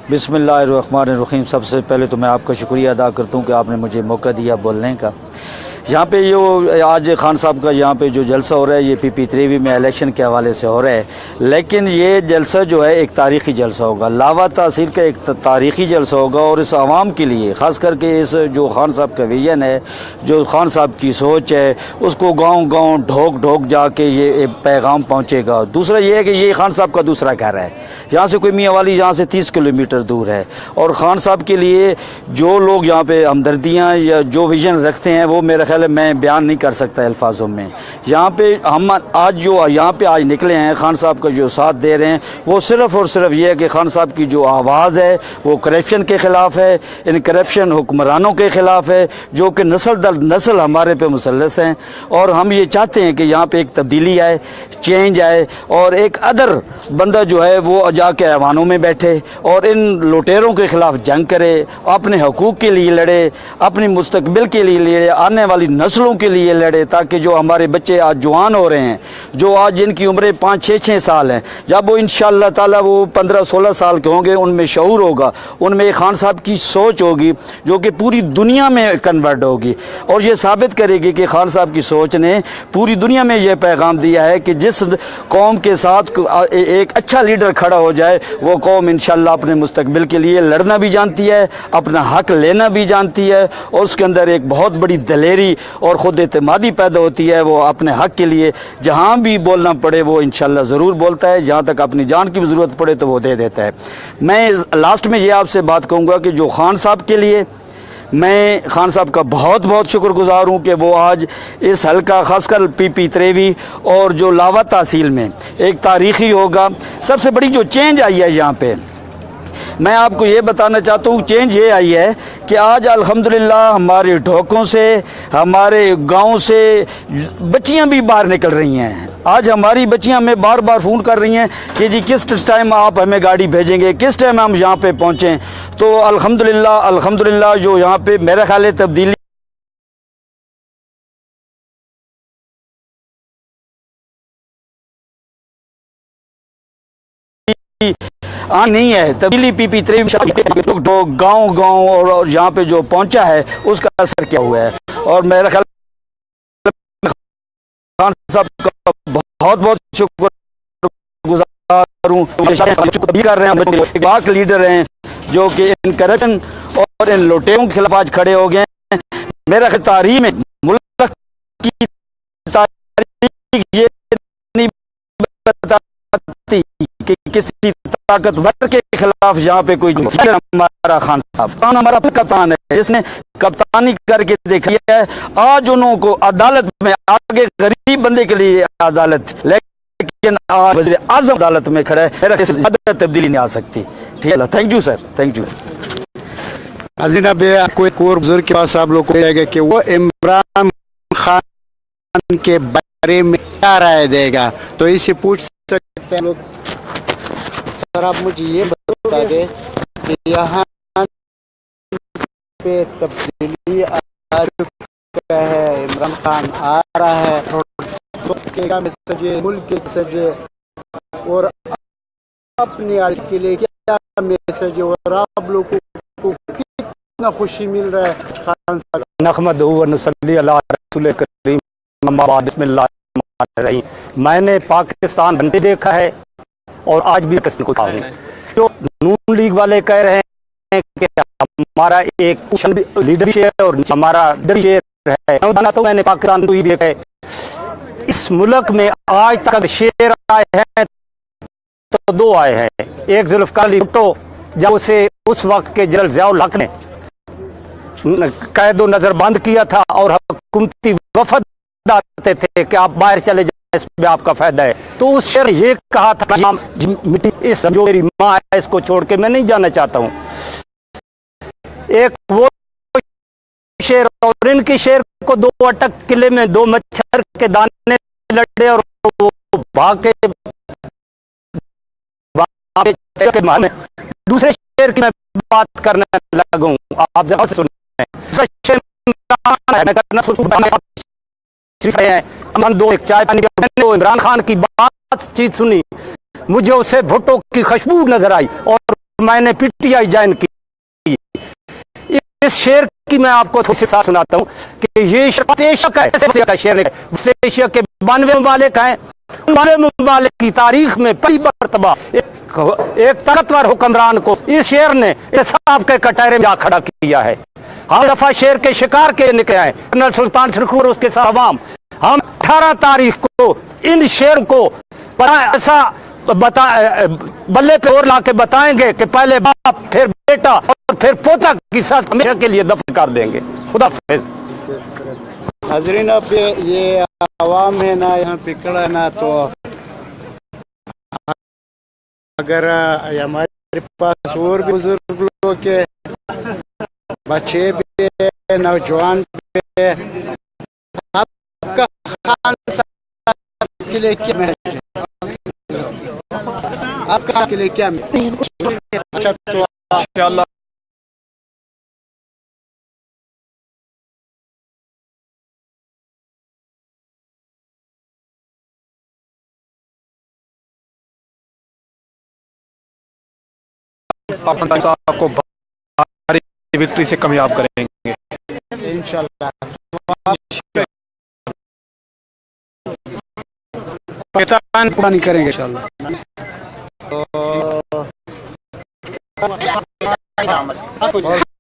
बिस्मिल्लाहिर्रहमानिर्रहीम। सबसे पहले तो मैं आपका शुक्रिया अदा करता हूँ कि आपने मुझे मौका दिया बोलने का। यहाँ पे जो आज खान साहब का यहाँ पे जो जलसा हो रहा है, ये PP3 में इलेक्शन के हवाले से हो रहा है, लेकिन ये जलसा जो है एक तारीख़ी जलसा होगा, लावा तासीर का एक तारीख़ी जलसा होगा। और इस आवाम के लिए ख़ास करके इस जो खान साहब का विजन है, जो खान साहब की सोच है, उसको गाँव-गाँव ढोक जाके ये पैगाम पहुँचेगा। दूसरा ये है कि ये खान साहब का दूसरा घर है, यहाँ से कोई मियाँ वाली यहाँ से 30 किलोमीटर दूर है। और ख़ान साहब के लिए जो लोग यहाँ पे हमदर्दियाँ या जो विजन रखते हैं, वो मेरा ख्याल है मैं बयान नहीं कर सकता अल्फाजों में। यहाँ पे हम आज जो यहाँ पे आज निकले हैं, खान साहब का जो साथ दे रहे हैं, वो सिर्फ़ और सिर्फ ये है कि खान साहब की जो आवाज़ है वो करप्शन के ख़िलाफ़ है, इन करप्शन हुक्मरानों के ख़िलाफ़ है, जो कि नस्ल दर नस्ल हमारे पे मुसल्लस हैं। और हम ये चाहते हैं कि यहाँ पे एक तब्दीली आए, चेंज आए, और एक अदर बंदा जो है वो जाके ऐवानों में बैठे और इन लुटेरों के ख़िलाफ़ जंग करे, अपने हकूक़ के लिए लड़े, अपनी मुस्तकबिल के लिए लड़े, आने वाली नस्लों के लिए लड़े, ताकि जो हमारे बच्चे आज जवान हो रहे हैं, जो आज जिनकी उम्रें 5-6 साल हैं, जब वो इंशाअल्लाह ताला वो 15-16 साल के होंगे, उनमें शऊर होगा, उनमें खान साहब की सोच होगी जो कि पूरी दुनिया में कन्वर्ट होगी और ये साबित करेगी कि खान साहब की सोच ने पूरी दुनिया में ये पैगाम दिया है कि जिस कौम के साथ एक अच्छा लीडर खड़ा हो जाए, वो कौम इंशाअल्लाह अपने मुस्तकबिल के लिए लड़ना भी जानती है, अपना हक लेना भी जानती है, और उसके अंदर एक बहुत बड़ी दलेरी और ख़ुद एतमादी पैदा होती है। वो अपने हक के लिए जहाँ भी बोलना पड़े वो इंशाअल्लाह ज़रूर बोलता है, जहाँ तक अपनी जान की भी ज़रूरत पड़े तो वो दे देता है। मैं लास्ट में ये आपसे बात कहूँगा कि जो खान साहब के लिए मैं खान साहब का बहुत बहुत शुक्रगुजार हूँ कि वो आज इस हल्का खासकर PP3 और जो लावा तहसील में एक तारीख़ी होगा। सबसे बड़ी जो चेंज आई है यहाँ पे, मैं आपको ये बताना चाहता हूँ, चेंज ये आई है कि आज अल्हम्दुलिल्लाह हमारे ढोकों से, हमारे गांव से बच्चियाँ भी बाहर निकल रही हैं। आज हमारी बच्चियाँ हमें बार बार फ़ोन कर रही हैं कि जी किस टाइम आप हमें गाड़ी भेजेंगे, किस टाइम हम यहाँ पे पहुँचें। तो अल्हम्दुलिल्लाह जो यहाँ पे मेरा ख्याल है तब्दीली नहीं है, तब्दीली PP3 तो गांव और यहाँ पे जो पहुंचा है उसका असर क्या हुआ है। और मेरा ख्याल खान साहब का बहुत बहुत शुक्रगुजार हूँ कर रहे हैं, एक बाक लीडर हैं जो कि इन करप्शन और इन लुटेरों के खिलाफ आज खड़े हो गए हैं। मेरा ख्याल तारीख में मुल्क की तारीख ये नहीं बताती कि किसी ताकतवर के खिलाफ यहाँ पे कोई हमारा खान साहब हमारा कप्तान है, जिसने कप्तानी करके देखी है। आज उनको अदालत में आगे गरीब बंदे के लिए अदालत, लेकिन आज वज़ीर आज़म अदालत में खड़ा है। मेरा ज़्यादा तब्दीली नहीं आ सकती। ठीक है, thank you sir, thank you. अजीना बे कोई और बुजुर्ग के पास आप लोग को जाएगा कि वो इमरान खान के बारे में क्या राय देगा, तो इसे पूछ सकते हैं लोग। सर आप मुझे ये बता दें कि यहाँ पे तब्दीली आ चुका है, इमरान खान आ रहा है, तो क्या मैसेज मुल्क के मैसेज और अपनी आल के लिए क्या मैसेज, और आप लोगों को कितना खुशी मिल रहा है खान साहब। नहमदुहु व नसल्ली अला रसूल करीम, अम्मा बाद, बिस्मिल्लाहिर्रहमानिर्रहीम। मैंने पाकिस्तान बनते देखा है और आज भी किसी को हूँ। जो नून लीग वाले कह रहे हैं कि हमारा एक लीडरशिप और हमारा लीडरशिप है, तो मैंने पाकिस्तान को ही देखा है। इस मुल्क में आज तक शेर आए हैं तो दो आए हैं। एक जुल्फ़िकार अली भुट्टो, जब उसे उस वक्त के जनरल ज़ियाउल हक ने कैद नजर बंद किया था और हुकूमती वफद आते थे कि आप बाहर चले जाए, इसमें आपका फायदा है, तो उस शेर ने ये कहा था इस जो मेरी माँ है इसको छोड़ के मैं नहीं जाना चाहता हूँ। एक वो शेर और इनकी शेर को दो अटक किले में दो मच्छर के दाने लड़े और वो भाग के मारे। दूसरे शेर की मैं बात करने लगा हूँ, आप जरा से सुने। दूसरा शेर मैं करना दो एक चाय पानी, इमरान खान की बातचीत सुनी, मुझे उसे भुट्टो की खुशबू नजर आई और मैंने पीटीआई ज्वाइन की। इस शेर की मैं आपको थोड़ी सी साथ सुनाता हूँ कि ये शेर का शेर एशिया के 92 ममालिक हैं। 92 ममालिक की तारीख में पहली मरतबा एक ताकतवर हुक्मरान को इस शेर ने इंसाफ के कटहरे में जा खड़ा किया है। हम दफा शेर के शिकार के निकले हैं, कर्नल सुल्तान सिरखुर और उसके साथ अवाम। हम 18 तारीख को इन शेर को ऐसा बल्ले पे और ला के बताएंगे कि पहले बाप फिर बेटा और फिर पोता की साथ हमेशा के लिए दफन कर देंगे। खुदा हाफिज। हाजरीन, अब ये आवाम है ना यहाँ पे खड़ा है ना, तो अगर हमारे पास और भी बुजुर्ग लोग के बच्चे भी है, नौजवान भी है, आपका खान साहब के लिए क्या मैसेज है? आपका के लिए क्या अच्छा, तो इंशाअल्लाह पाकिस्तान साहब को भारी विक्ट्री से कामयाब करेंगे इंशाअल्लाह। पाकिस्तान पूरा नहीं करेंगे इंशाअल्लाह। तो